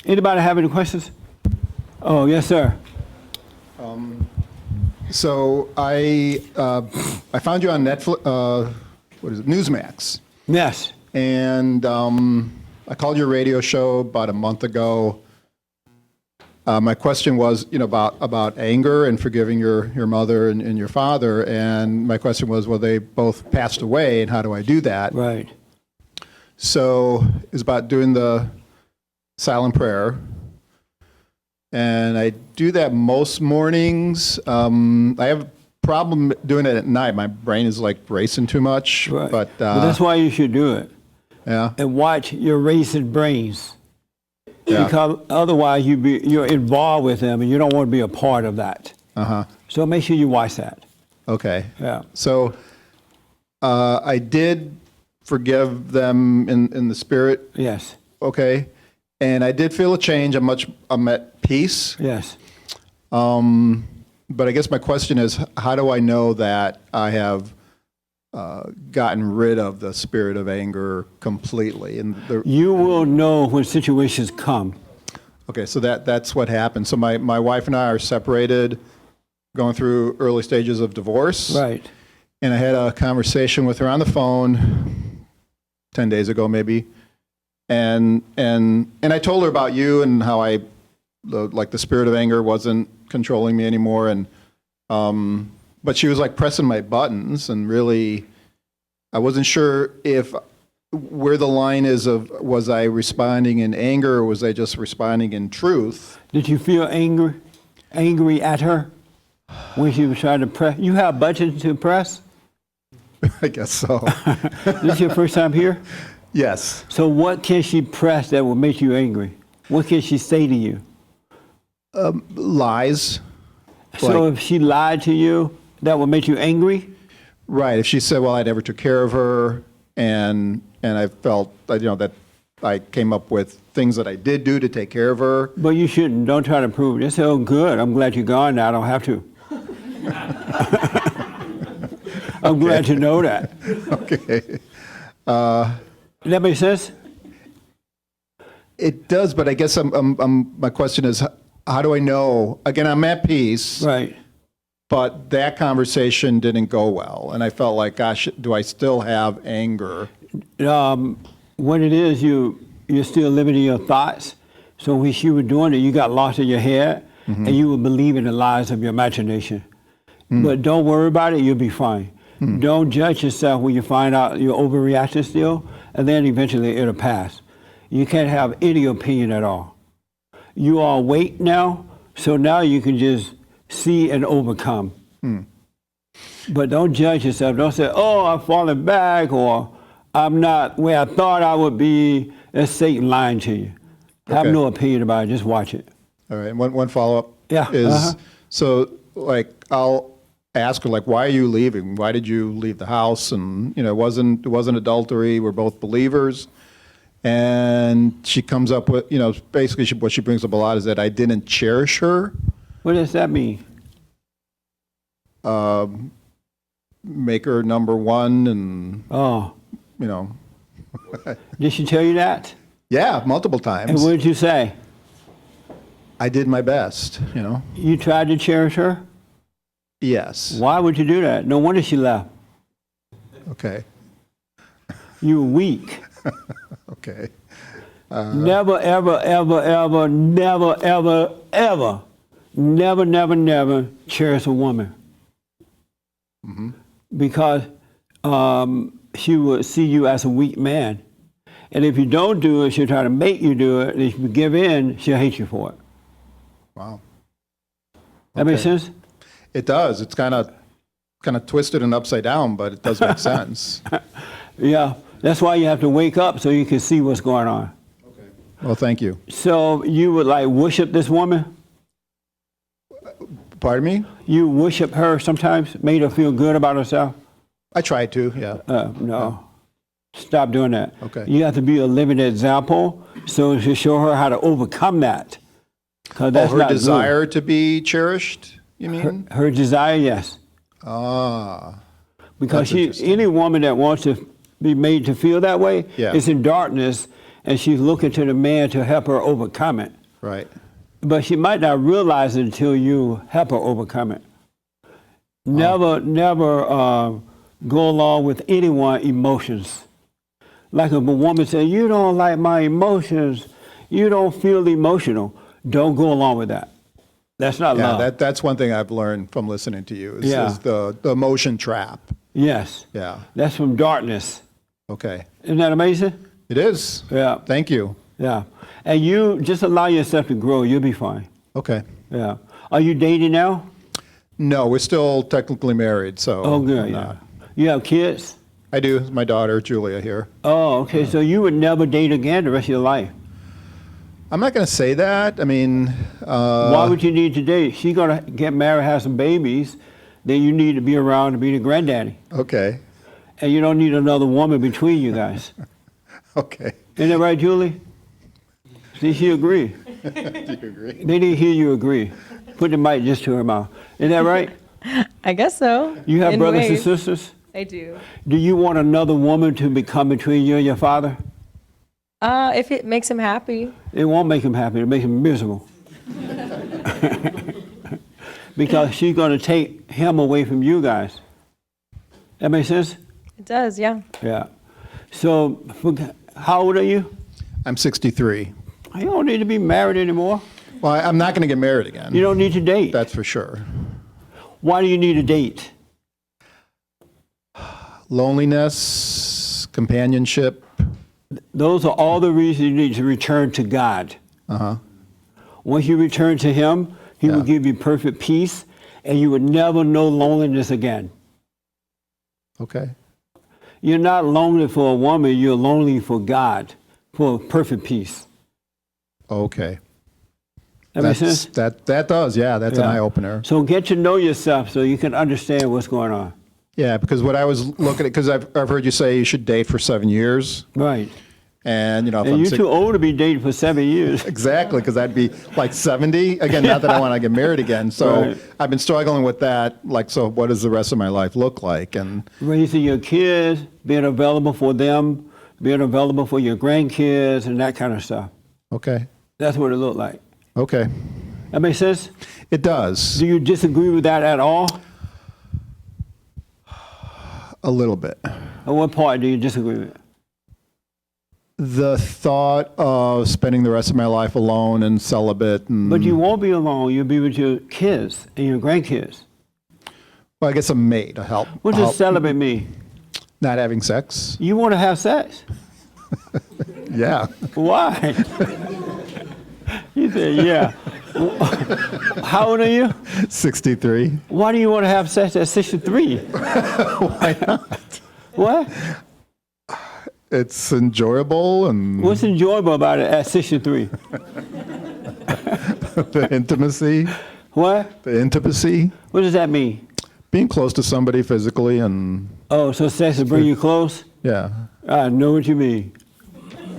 Anybody have any questions? Oh, yes, sir. So I found you on Netflix. What is it? Newsmax. Yes. And I called your radio show about a month ago. My question was, about anger and forgiving your mother and your father. And my question was, well, they both passed away, and how do I do that? Right. So it's about doing the silent prayer. And I do that most mornings. I have a problem doing it at night. My brain is like racing too much. Right. But that's why you should do it. Yeah. And watch your racing brains. Yeah. Because otherwise you're involved with them and you don't want to be a part of that. Uh-huh. So make sure you watch that. Okay. Yeah. So I did forgive them in the spirit. Yes. Okay. And I did feel a change. I'm at peace. Yes. But I guess my question is, how do I know that I have gotten rid of the spirit of anger completely? And You will know when situations come. okay, so that's what happened. So my wife and I are separated, going through early stages of divorce. Right. And I had a conversation with her on the phone 10 days ago, maybe. And I told her about you and how the spirit of anger wasn't controlling me anymore. And but she was like pressing my buttons, and really, I wasn't sure where the line is of, was I responding in anger or was I just responding in truth? Did you feel angry at her when she was trying to press? You have buttons to press? I guess so. This is your first time here? Yes. So what can she press that will make you angry? What can she say to you? Lies. So if she lied to you, that will make you angry? Right. If she said, well, I never took care of her, and I felt, that I came up with things that I did do to take care of her. But you shouldn't. Don't try to prove it. Just say, oh, good. I'm glad you're gone now. I don't have to. I'm glad to know that. Okay. Does that make sense? It does, but I guess my question is, how do I know? Again, I'm at peace. Right. But that conversation didn't go well, and I felt like, gosh, do I still have anger? What it is, you're still limiting your thoughts. So when you were doing it, you got lost in your head, and you were believing the lies of your imagination. But don't worry about it, you'll be fine. Don't judge yourself when you find out you're overreacting still, and then eventually it'll pass. You can't have any opinion at all. You are awake now, so now you can just see and overcome. But don't judge yourself. Don't say, oh, I'm falling back, or I'm not where I thought I would be. That's Satan lying to you. Have no opinion about it. Just watch it. All right. One follow-up is, so, I'll ask her, why are you leaving? Why did you leave the house? And, it wasn't adultery. We're both believers. And she comes up with, basically what she brings up a lot is that I didn't cherish her. What does that mean? Make her number one, and Did she tell you that? Yeah, multiple times. And what did you say? I did my best. You tried to cherish her? Yes. Why would you do that? No wonder she left. Okay. You were weak. Okay. Never, ever, ever, ever, never, ever, ever, never, never, never cherish a woman. Because she would see you as a weak man. And if you don't do it, she'll try to make you do it. And if you give in, she'll hate you for it. Wow. That makes sense? It does. It's kind of twisted and upside down, but it does make sense. Yeah. That's why you have to wake up so you can see what's going on. Okay. Well, thank you. So you would worship this woman? Pardon me? You worship her sometimes, made her feel good about herself? I tried to, yeah. No. Stop doing that. Okay. You have to be a living example so to show her how to overcome that. That's her desire to be cherished, you mean? Her desire, yes. Because any woman that wants to be made to feel that way is in darkness, and she's looking to the man to help her overcome it. Right. But she might not realize it until you help her overcome it. Never go along with anyone's emotions. Like if a woman says, you don't like my emotions, you don't feel emotional, don't go along with that. That's not love. Yeah, that's one thing I've learned from listening to you is the emotion trap. Yes. Yeah. That's from darkness. Okay. Isn't that amazing? It is. Yeah. Thank you. Yeah. And you just allow yourself to grow, you'll be fine. Okay. Yeah. Are you dating now? No, we're still technically married, so. Oh, good. I'm Yeah. not. You have kids? I do. My daughter, Julia, here. Oh, okay. So you would never date again the rest of your life? I'm not going to say that. I mean, Why would you need to date? She's going to get married, have some babies, then you need to be around to be the granddaddy. okay. And you don't need another woman between you guys. Okay. Isn't that right, Julie? See, she agree. Do you agree? They didn't hear you agree. Put the mic just to her mouth. Isn't that right? I guess so. You have in brothers and ways. sisters? I do. Do you want another woman to become between you and your father? If it makes him happy. It won't make him happy. It'll make him miserable. Because she's going to take him away from you guys. That makes sense? It does, yeah. Yeah. So, how old are you? I'm 63. You don't need to be married anymore. Well, I'm not going to get married again. You don't need to date. That's for sure. Why do you need a date? Loneliness, companionship. Those are all the reasons you need to return to God. Uh-huh. Once you return to Him, He will Yeah. give you perfect peace, and you would never know loneliness again. Okay. You're not lonely for a woman, you're lonely for God, for perfect peace. Okay. That makes sense? That does, yeah. That's an Yeah. eye-opener. So get to know yourself so you can understand what's going on. Yeah, because what I was looking at, because I've heard you say you should date for 7 years. Right. And, you know, if And I'm you're too old to be dating for 7 years. Exactly, because I'd be like 70. Again, not that I want to get married again. So Right. I've been struggling with that. Like, so what does the rest of my life look like? And Raising your kids, being available for them, being available for your grandkids, and that kind of stuff. okay, That's what it looked like. okay. That makes sense? It does, Do you disagree with that at all? a little bit. Or what part do you disagree with? The thought of spending the rest of my life alone and celibate and, But you won't be alone. You'll be with your kids and your grandkids. well, I guess a mate, a help. What a does help- celibate mean? Not having sex. You want to have sex? Yeah. Why? You said, yeah. How old are you? 63. Why do you want to have sex at 63? Why not? What? It's enjoyable and What's enjoyable about it at 63? the intimacy. What? The intimacy. What does that mean? Being close to somebody physically and, Oh, so sex will bring you close? yeah. I know what you mean.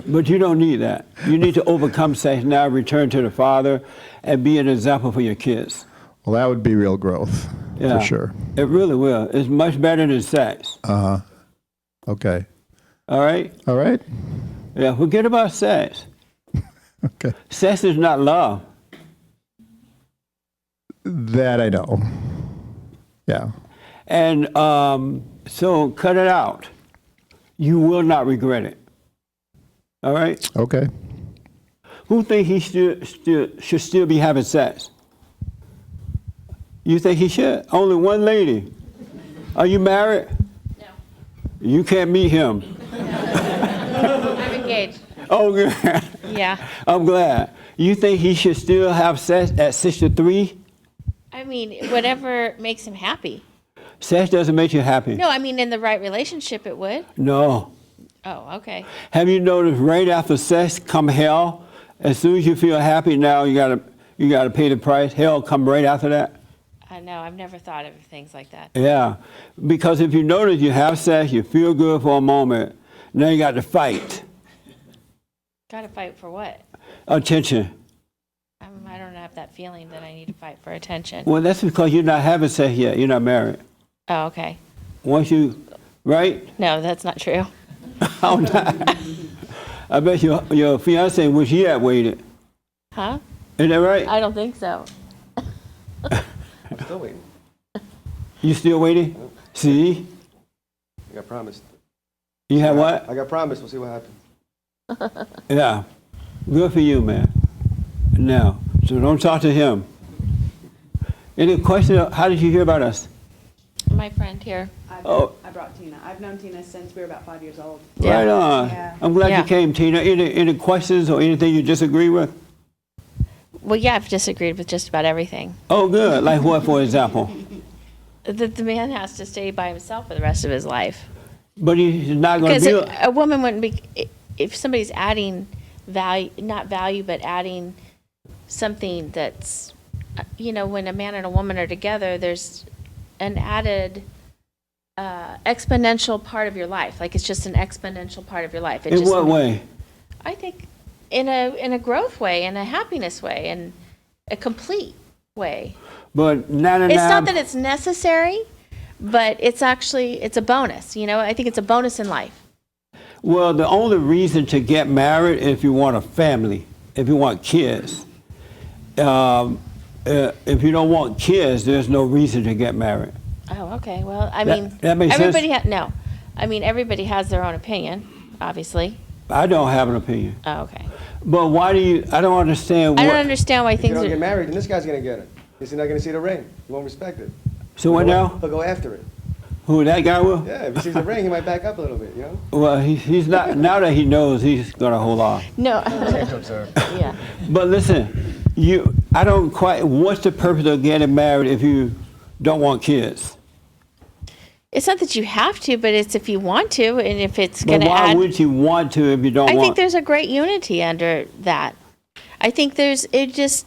But you don't need that. You need to overcome sex now, return to the Father, and be an example for your kids. Well, that would be real growth, Yeah. for sure. It really will. It's much better than sex. Okay. All right? All right. Yeah, forget about sex. Okay. Sex is not love. That I know. Yeah. And so cut it out. You will not regret it. All right? Okay. Who think he should still be having sex? You think he should? Only one lady. Are you married? No, You can't meet him. I'm engaged. Oh, good. Yeah. I'm glad. You think he should still have sex at 63? I mean, whatever makes him happy. Sex doesn't make you happy. No, I mean, in the right relationship, it would. No. Oh, okay. Have you noticed right after sex come hell? As soon as you feel happy now, you gotta pay the price. Hell come right after that. No, I've never thought of things like that. Yeah, because if you notice you have sex, you feel good for a moment, now you got to fight. Got to fight for what? Attention. I don't have that feeling that I need to fight for attention. Well, that's because you're not having sex yet. You're not married. Oh, okay. Once you, right? No, that's not true. Oh, not. I bet your fiance wish he had waited. Huh? Isn't that right? I don't think so. I'm still waiting. You still waiting? See? I got promised. You have what? I got promised. We'll see what happens. Yeah. Good for you, man. Now, so don't talk to him. Any questions? How did you hear about us? My friend here. I brought Tina. I've known Tina since we were about 5 years old. Yeah. Right on. Yeah. I'm glad Yeah. you came, Tina. Any questions or anything you disagree with? Well, yeah, I've disagreed with just about everything. Oh, good. Like what, for example? That the man has to stay by himself for the rest of his life. But he's not going Because to be. a woman wouldn't be, if somebody's adding value, not value, but adding something that's, when a man and a woman are together, there's an added exponential part of your life. Like it's just an exponential part of your life. It In just, what way? I think in a growth way, in a happiness way, in a complete way. But 99. It's not that it's necessary, but it's a bonus. I think it's a bonus in life. Well, the only reason to get married is if you want a family, if you want kids. If you don't want kids, there's no reason to get married. Oh, okay. Well, I That- mean, that makes sense? no. I mean, everybody has their own opinion, obviously. I don't have an opinion. Oh, okay. But why do you? I don't understand. I What, don't understand why If you things don't get are. married, then this guy's gonna get it. He's not gonna see the ring. He won't respect it. So what now? He'll go after it. Who that guy will? Yeah, if he sees the ring, he might back up a little bit, Well, he's not. Now that he knows, he's gonna hold on. No. to observe. Yeah. But listen, I don't quite. What's the purpose of getting married if you don't want kids? It's not that you have to, but it's if you want to, and if it's But going to why add. would you want to if you don't I want? think there's a great unity under that. I think it just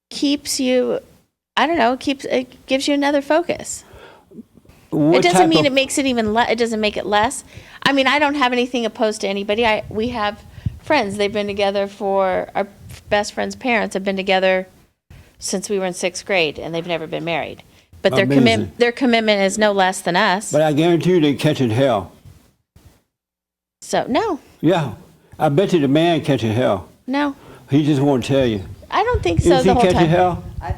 keeps you. I don't know. It gives you another focus. What It doesn't type mean of- it makes it even it doesn't make it less. I mean, I don't have anything opposed to anybody. We have friends. They've been together our best friend's parents have been together since we were in 6th grade, and they've never been married. But Amazing. their commitment is no less than us. But I guarantee you they catching hell. So no, Yeah, I bet you the man catching hell. no, He just won't tell you. I don't think so. Is The he whole catching time. hell? I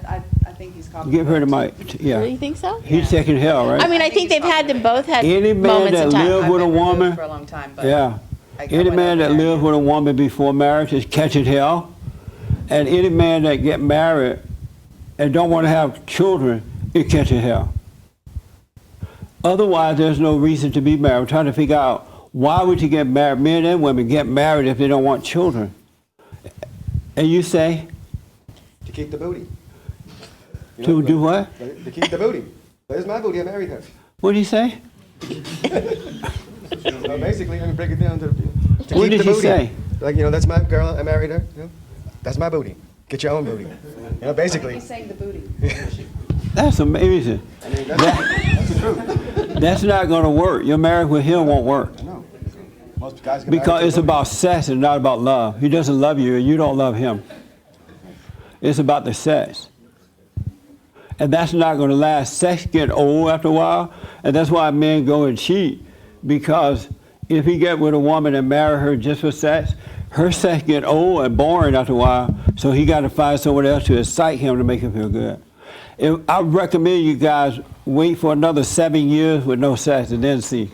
think he's called. Give her the mic. Yeah, Really think so? he's taking hell, right? I mean, I think they've had them both had Any man moments that in time. live I've with a been removed woman, for a long time, but yeah. I Any went man over that there. lives with a woman before marriage is catching hell, and any man that get married and don't want to have children is catching hell. Otherwise, there's no reason to be married. I'm trying to figure out why would you get married? Men and women get married if they don't want children. And you say To keep the booty. to do what? To keep the booty. There's my booty. I married her. What did he say? So basically, let me break it down to What keep did the he booty. say? Like, that's my girl. I married her. That's my booty. Get your own booty. Basically. He's saying the booty. That's amazing. I mean, that's the truth. That's not going to work. Your marriage with him won't work. I know. Most guys get married Because to it's a booty. about sex and not about love. He doesn't love you and you don't love him. It's about the sex. And that's not going to last. Sex get old after a while, and that's why men go and cheat. Because if he get with a woman and marry her just for sex, her sex get old and boring after a while, so he got to find someone else to excite him to make him feel good. I recommend you guys wait for another 7 years with no sex and then see.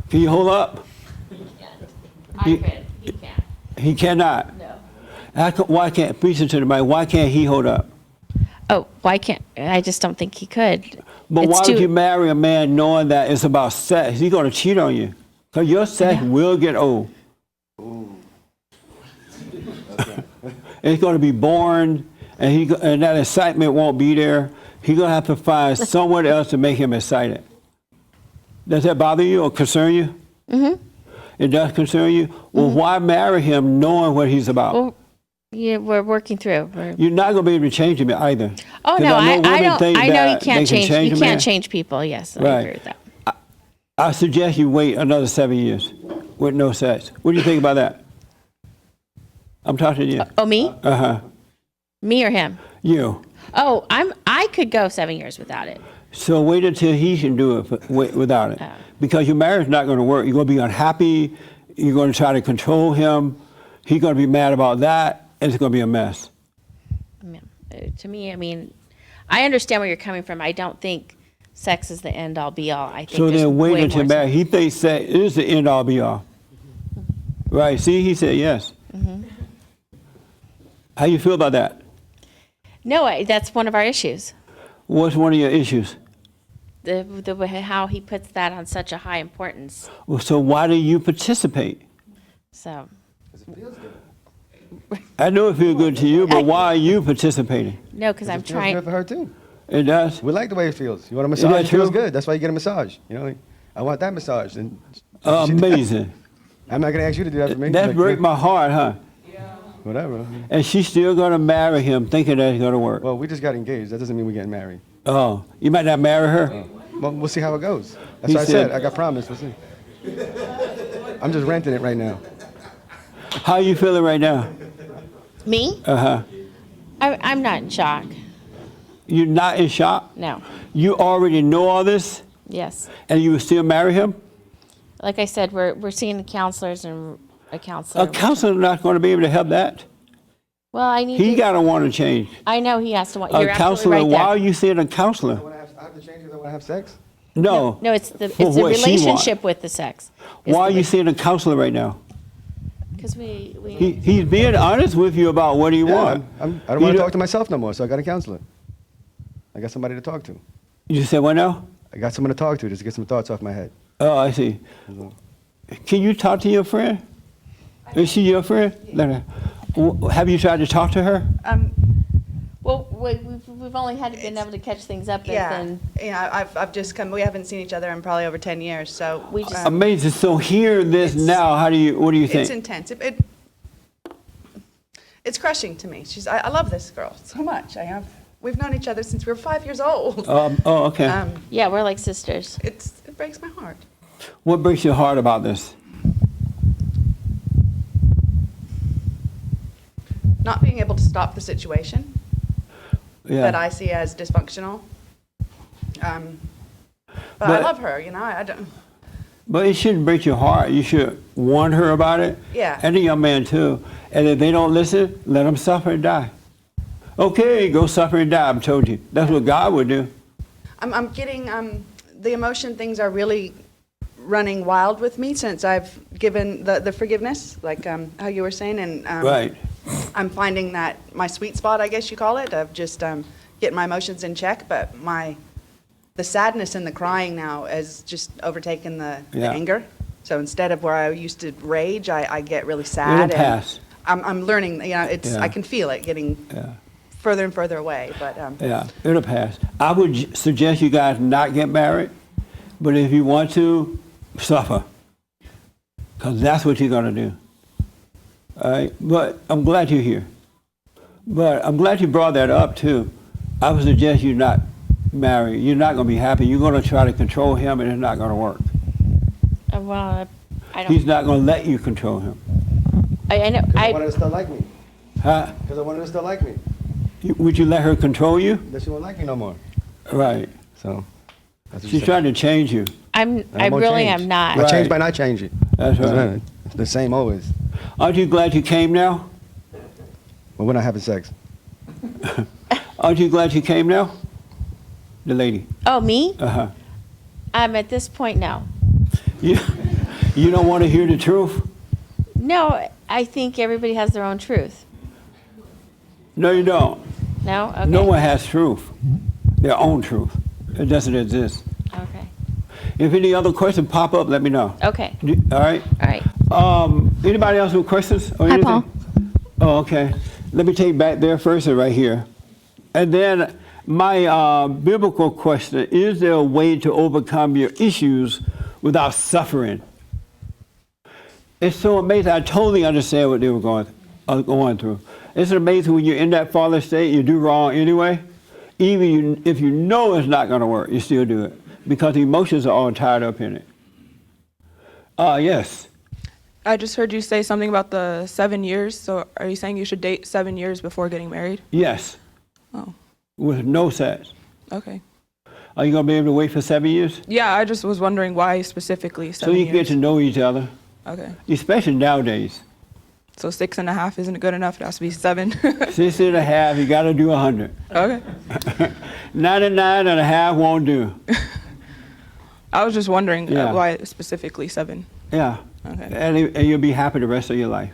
Can you hold up? I could. He can't. He cannot. No. Why can't, preaching to the mic, why can't he hold up? Oh, why can't? I just don't think he could. But It's why too- would you marry a man knowing that it's about sex? He's going to cheat on you. Because your sex will get old. It's going to be boring, and that excitement won't be there. He's going to have to find someone else to make him excited. Does that bother you or concern you? Mm-hmm. It does concern you? Well, why marry him knowing what he's about? Well, yeah, we're working through. You're not going to be able to change him either. Oh 'Cause no, I women don't. think I know you that can't they can change. You a can't man. change people. Yes, I Right. agree with that. I suggest you wait another 7 years with no sex. What do you think about that? I'm talking to you. Oh, me? Uh-huh. Me or him? You. Oh, I could go 7 years without it. So wait until he can do it without it. Oh. Because your marriage is not going to work. You're going to be unhappy. You're going to try to control him. He's going to be mad about that. It's going to be a mess. To me, I mean, I understand where you're coming from. I don't think sex is the end all be all. I think So there's then wait way until more marriage. He thinks sex is the end all be all. Right? See, he said yes. How you feel about that? No, that's one of our issues. What's one of your issues? The way how he puts that on such a high importance. Well, so why do you participate? So I know it feels good to you, but why are you participating? no, because I'm It feels trying. good for her too. It does? We like the way it feels. You want a that massage? It feels true? good. That's why you get a massage. You know, I want that massage. And Amazing. I'm not gonna ask you to do that for me. That Like, breaks my heart, huh? Whatever. And she's still going to marry him thinking that's going to work. Well, we just got engaged. That doesn't mean we're getting married. Oh, you might not marry her? Well, we'll see how it goes. That's He what I said- said. I got promised. We'll see. I'm just renting it right now. How you feeling right now? Me? Uh-huh. I'm not in shock. You're not in shock? No. You already know all this Yes. and you would still marry him? Like I said, we're seeing counselors and a counselor. A counselor not going to be able to help that. Well, I need He to. got to want to change. I know he has to want. A You're absolutely counselor, right why there. are you seeing a counselor? I have to change because I want to have sex. No. No, it's the For what she relationship with the sex. Why are you seeing a counselor right now? Because He's being honest with you about what he Yeah, wants. I don't You want to don't- talk to myself no more, so I got a counselor. I got somebody to talk to. You said what now? I got someone to talk to just to get some thoughts off my head. Oh, I see. Can you talk to your friend? Is she your friend? Let her. Have you tried to talk to her? well, we've only had been able to catch things up. Yeah, And I've just come, we haven't seen each other in probably over 10 years, so. We just- Amazing. So hear this It's- now. What do you It's think? intense. It's crushing to me. I love this girl so much. We've known each other since we were 5 years old. Oh, okay. yeah, we're like sisters. It breaks my heart. What breaks your heart about this? Not being able to stop the situation Yeah. that I see as dysfunctional. But I But- love her, I don't. But it shouldn't break your heart. You should warn her about it. Yeah. And the young man too. And if they don't listen, let them suffer and die. Okay, go suffer and die. I've told you. That's what God would do. I'm getting the emotion things are really running wild with me since I've given the forgiveness, like how you were saying, and Right. I'm finding that my sweet spot, I guess you call it, of just getting my emotions in check. But the sadness and the crying now has just overtaken the Yeah. anger. So instead of where I used to rage, I get really It'll sad. And pass. I'm learning. It's Yeah. I can feel it getting Yeah. further and further away. But Yeah. It'll pass. I would suggest you guys not get married. But if you want to, suffer. Because that's what you're going to do. All right? But I'm glad you're here. But I'm glad you brought that up, too. I would suggest you not marry. You're not going to be happy. You're going to try to control him, and it's not going to work. Well, I don't. He's not going to let you control him. I know. Because I wanted her to still like me. Huh? Because I wanted her to still like me. Would you let her control you? Then she won't like me no more. Right. So, that's what She's she said. trying to change you. I won't really change. am not. I Right. change by not changing. That's right. It's the same always. Aren't you glad you came now? But we're not having sex. Aren't you glad you came now? The lady. Oh, me? Uh-huh. At this point, no. You don't want to hear the truth? No, I think everybody has their own truth. No, you don't. No? Okay. No one has truth. Their own truth. It doesn't exist. Okay. If any other questions pop up, let me know. Okay. All right? All right. Anybody else with questions? Or Hi, anything? Paul. Oh, okay. Let me take back there first and right here. And then my biblical question, is there a way to overcome your issues without suffering? It's so amazing. I totally understand what they were going through. It's amazing when you're in that fallen state, you do wrong anyway. Even if you know it's not going to work, you still do it because the emotions are all tied up in it. Yes. I just heard you say something about the 7 years. So are you saying you should date 7 years before getting married? Yes. Oh, With no sex. okay. Are you going to be able to wait for 7 years? Yeah, I just was wondering why specifically 7 So you years. can get to know each other. Okay. especially nowadays. So 6.5 isn't good enough. It has to be 7. 6.5, you got to do 100. Okay. 99.5 won't do. I was just wondering Yeah. why specifically 7. Yeah. Okay. And you'll be happy the rest of your life.